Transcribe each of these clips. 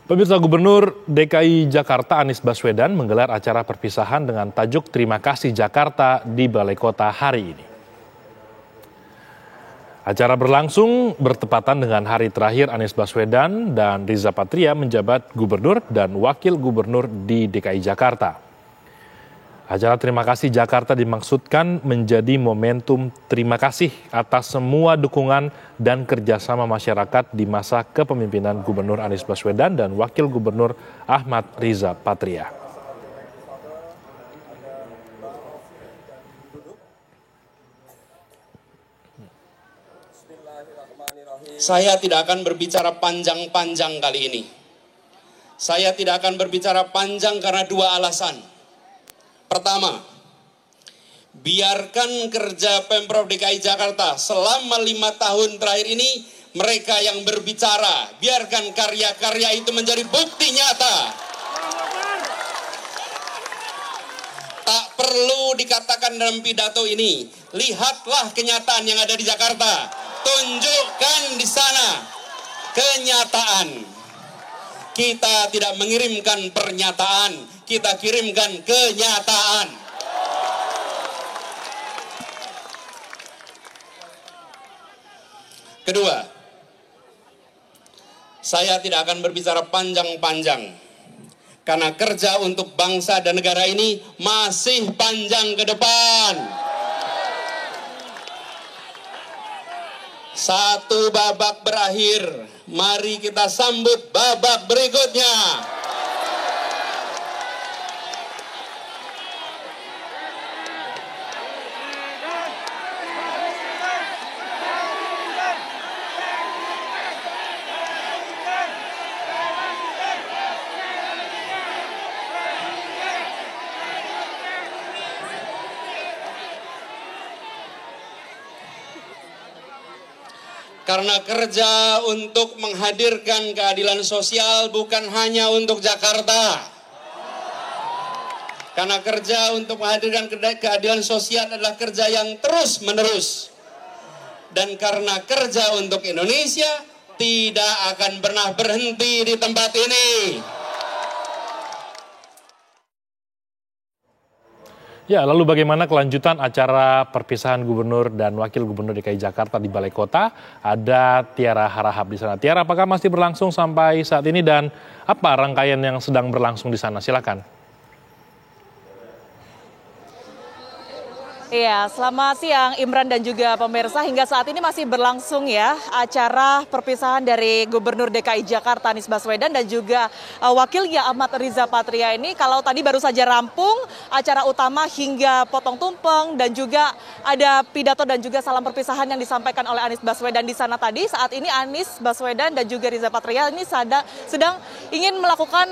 Pemirsa, Gubernur DKI Jakarta Anies Baswedan menggelar acara perpisahan dengan tajuk Terima Kasih Jakarta di Balai Kota hari ini. Acara berlangsung bertepatan dengan hari terakhir Anies Baswedan dan Riza Patria menjabat gubernur dan wakil gubernur di DKI Jakarta. Acara Terima Kasih Jakarta dimaksudkan menjadi momentum terima kasih atas semua dukungan dan kerjasama masyarakat di masa kepemimpinan Gubernur Anies Baswedan dan Wakil Gubernur Ahmad Riza Patria. Saya tidak akan berbicara panjang-panjang kali ini. Saya tidak akan berbicara panjang karena dua alasan. Pertama, biarkan kerja Pemprov DKI Jakarta selama 5 tahun terakhir ini mereka yang berbicara. Biarkan karya-karya itu menjadi bukti nyata. Tak perlu dikatakan dalam pidato ini. Lihatlah kenyataan yang ada di Jakarta. Tunjukkan di sana kenyataan. Kita tidak mengirimkan pernyataan, kita kirimkan kenyataan. Kedua, saya tidak akan berbicara panjang-panjang karena kerja untuk bangsa dan negara ini masih panjang ke depan. Satu babak berakhir, mari kita sambut babak berikutnya. Karena kerja untuk menghadirkan keadilan sosial bukan hanya untuk Jakarta. Karena kerja untuk menghadirkan keadilan sosial adalah kerja yang terus-menerus. Dan karena kerja untuk Indonesia tidak akan pernah berhenti di tempat ini. Ya, lalu bagaimana kelanjutan acara perpisahan Gubernur dan Wakil Gubernur DKI Jakarta di Balai Kota? Ada Tiara Harahap di sana. Tiara, apakah masih berlangsung sampai saat ini dan apa rangkaian yang sedang berlangsung di sana? Silakan. Iya, selamat siang Imran dan juga pemirsa. Hingga saat ini masih berlangsung ya acara perpisahan dari Gubernur DKI Jakarta Anies Baswedan dan juga wakilnya Ahmad Riza Patria ini. Kalau tadi baru saja rampung acara utama hingga potong tumpeng dan juga ada pidato dan juga salam perpisahan yang disampaikan oleh Anies Baswedan di sana tadi. Saat ini Anies Baswedan dan juga Riza Patria ini sedang ingin melakukan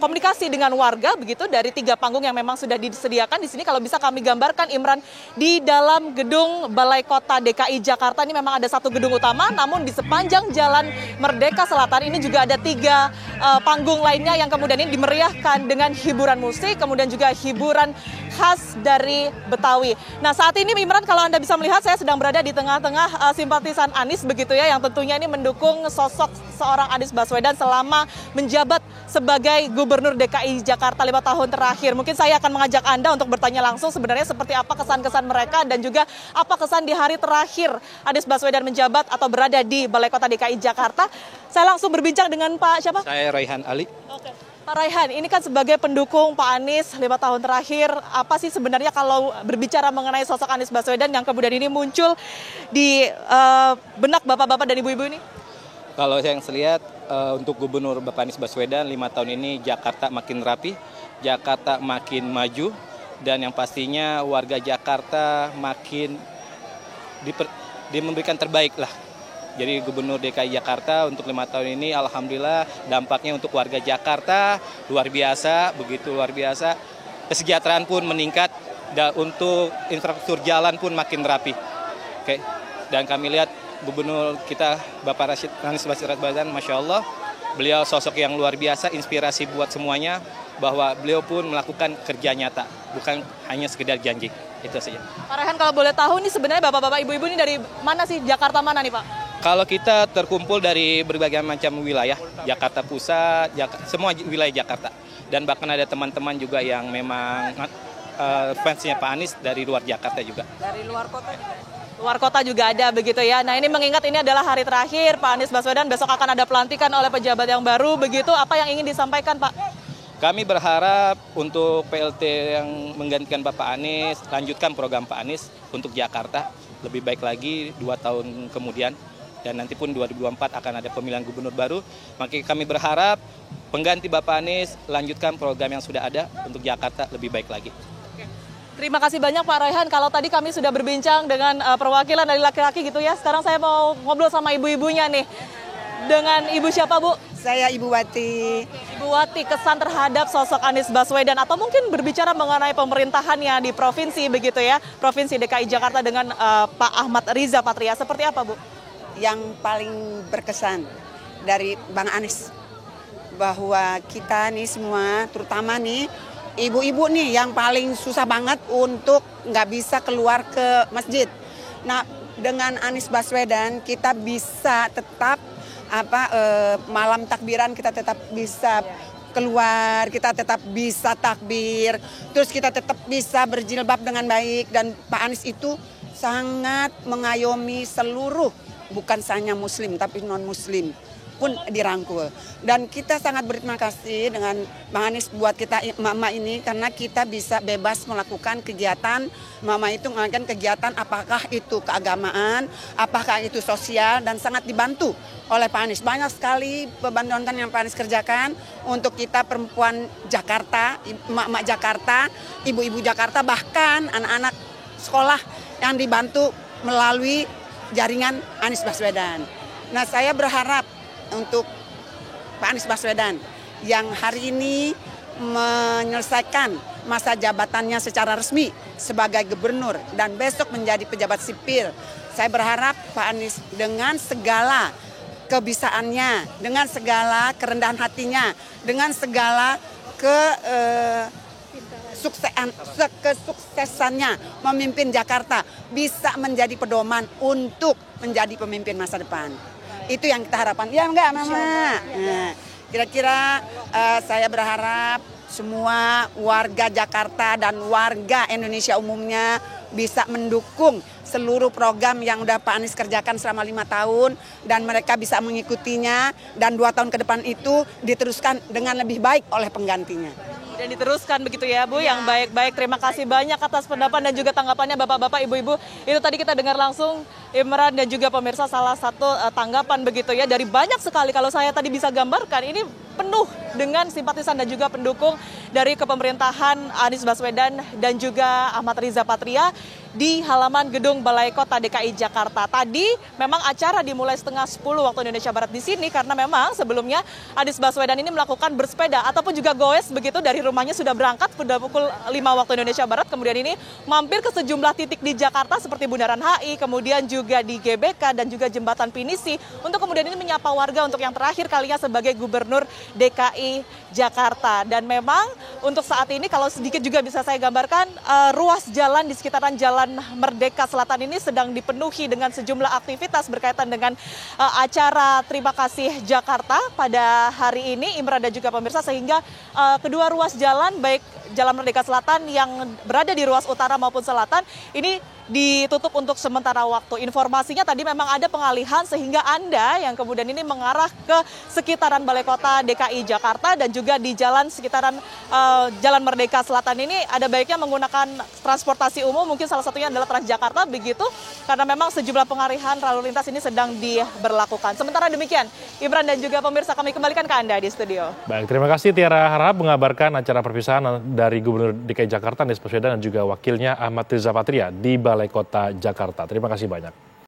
komunikasi dengan warga begitu dari 3 panggung yang memang sudah disediakan di sini. Kalau bisa kami gambarkan Imran, di dalam gedung Balai Kota DKI Jakarta ini memang ada 1 gedung utama, namun di sepanjang Jalan Merdeka Selatan ini juga ada 3 panggung lainnya yang kemudian ini dimeriahkan dengan hiburan musik, kemudian juga hiburan khas dari Betawi. Nah, saat ini Imran, kalau Anda bisa melihat saya sedang berada di tengah-tengah simpatisan Anies begitu ya, yang tentunya ini mendukung sosok seorang Anies Baswedan selama menjabat sebagai Gubernur DKI Jakarta 5 tahun terakhir. Mungkin saya akan mengajak Anda untuk bertanya langsung sebenarnya seperti apa kesan-kesan mereka dan juga apa kesan di hari terakhir Anies Baswedan menjabat atau berada di Balai Kota DKI Jakarta. Saya langsung berbincang dengan Pak siapa? Saya Raihan Ali. Oke. Pak Raihan, ini kan sebagai pendukung Pak Anies 5 tahun terakhir, apa sih sebenarnya kalau berbicara mengenai sosok Anies Baswedan yang kemudian ini muncul di benak bapak-bapak dan ibu-ibu ini? Kalau yang saya lihat untuk Gubernur Bapak Anies Baswedan 5 tahun ini Jakarta makin rapi, Jakarta makin maju, dan yang pastinya warga Jakarta makin memberikan terbaik lah. Jadi Gubernur DKI Jakarta untuk 5 tahun ini alhamdulillah dampaknya untuk warga Jakarta luar biasa, begitu luar biasa. Kesejahteraan pun meningkat dan untuk infrastruktur jalan pun makin rapi. Oke. Dan kami lihat Gubernur kita Bapak Anies Baswedan, Masya Allah, beliau sosok yang luar biasa, inspirasi buat semuanya, bahwa beliau pun melakukan kerja nyata, bukan hanya sekedar janji. Itu saja. Pak Raihan, kalau boleh tahu nih sebenarnya bapak-bapak ibu-ibu ini dari mana sih? Jakarta mana nih Pak? Kalau kita terkumpul dari berbagai macam wilayah, Jakarta Pusat, semua wilayah Jakarta. Dan bahkan ada teman-teman juga yang memang fansnya Pak Anies dari luar Jakarta juga. Dari luar kota juga? Luar kota juga ada begitu ya. Nah ini mengingat ini adalah hari terakhir Pak Anies Baswedan, besok akan ada pelantikan oleh pejabat yang baru begitu. Apa yang ingin disampaikan Pak? Kami berharap untuk PLT yang menggantikan Bapak Anies, lanjutkan program Pak Anies untuk Jakarta. Lebih baik lagi 2 tahun kemudian. Dan nanti pun 2024 akan ada pemilihan gubernur baru. Maka kami berharap pengganti Bapak Anies lanjutkan program yang sudah ada untuk Jakarta lebih baik lagi. Terima kasih banyak Pak Raihan. Kalau tadi kami sudah berbincang dengan perwakilan dari laki-laki gitu ya. Sekarang saya mau ngobrol sama ibu-ibunya nih. Dengan Ibu siapa Bu? Saya Ibu Wati. Ibu Wati, kesan terhadap sosok Anies Baswedan atau mungkin berbicara mengenai pemerintahannya di provinsi begitu ya. Provinsi DKI Jakarta dengan Pak Ahmad Riza Patria. Seperti apa Bu? Yang paling berkesan dari Bang Anies bahwa kita nih semua, terutama nih ibu-ibu nih yang paling susah banget untuk nggak bisa keluar ke masjid. Nah dengan Anies Baswedan kita bisa tetap malam takbiran kita tetap bisa keluar, kita tetap bisa takbir, terus kita tetap bisa berjilbab dengan baik. Dan Pak Anies itu sangat mengayomi seluruh, bukan hanya muslim tapi non muslim pun dirangkul. Dan kita sangat berterima kasih dengan Bang Anies buat kita emak-emak ini karena kita bisa bebas melakukan kegiatan. Mama itu melakukan kegiatan apakah itu keagamaan, apakah itu sosial, dan sangat dibantu oleh Pak Anies. Banyak sekali pembantuan yang Pak Anies kerjakan untuk kita perempuan Jakarta, emak-emak Jakarta, ibu-ibu Jakarta, bahkan anak-anak sekolah yang dibantu melalui jaringan Anies Baswedan. Nah saya berharap untuk Pak Anies Baswedan yang hari ini menyelesaikan masa jabatannya secara resmi sebagai gubernur dan besok menjadi pejabat sipil. Saya berharap Pak Anies dengan segala kebisaannya, dengan segala kerendahan hatinya, dengan segala kesuksesannya memimpin Jakarta bisa menjadi pedoman untuk menjadi pemimpin masa depan. Itu yang kita harapkan. Ya enggak Mama? Nah, kira-kira saya berharap semua warga Jakarta dan warga Indonesia umumnya bisa mendukung seluruh program yang udah Pak Anies kerjakan selama 5 tahun dan mereka bisa mengikutinya dan 2 tahun ke depan itu diteruskan dengan lebih baik oleh penggantinya. Dan diteruskan begitu ya Bu, yang baik-baik. Terima kasih banyak atas pendapat dan juga tanggapannya Bapak-Bapak, Ibu-Ibu. Itu tadi kita dengar langsung Imran dan juga pemirsa salah satu tanggapan begitu ya. Dari banyak sekali kalau saya tadi bisa gambarkan ini penuh dengan simpatisan dan juga pendukung dari kepemerintahan Anies Baswedan dan juga Ahmad Riza Patria di halaman gedung Balai Kota DKI Jakarta. Tadi memang acara dimulai setengah 10 waktu Indonesia Barat di sini karena memang sebelumnya Anies Baswedan ini melakukan bersepeda ataupun juga goes begitu dari rumahnya sudah berangkat pada pukul 5 waktu Indonesia Barat. Kemudian ini mampir ke sejumlah titik di Jakarta seperti Bundaran HI, kemudian juga di GBK dan juga Jembatan Pinisi untuk kemudian ini menyapa warga untuk yang terakhir kalinya sebagai Gubernur DKI Jakarta. Dan memang untuk saat ini kalau sedikit juga bisa saya gambarkan ruas jalan di sekitaran Jalan Merdeka Selatan ini sedang dipenuhi dengan sejumlah aktivitas berkaitan dengan acara Terima Kasih Jakarta pada hari ini Imran dan juga pemirsa, sehingga kedua ruas jalan baik Jalan Merdeka Selatan yang berada di ruas utara maupun selatan ini ditutup untuk sementara waktu. Informasinya tadi memang ada pengalihan sehingga Anda yang kemudian ini mengarah ke sekitaran Balai Kota DKI Jakarta dan juga di jalan sekitaran Jalan Merdeka Selatan ini ada baiknya menggunakan transportasi umum, mungkin salah satunya adalah Transjakarta begitu, karena memang sejumlah pengalihan lalu lintas ini sedang diberlakukan. Sementara demikian, Imran dan juga pemirsa kami kembalikan ke Anda di studio. Baik, terima kasih Tiara Harahap mengabarkan acara perpisahan dari Gubernur DKI Jakarta Anies Baswedan dan juga wakilnya Ahmad Riza Patria di Balai Kota Jakarta. Terima kasih banyak.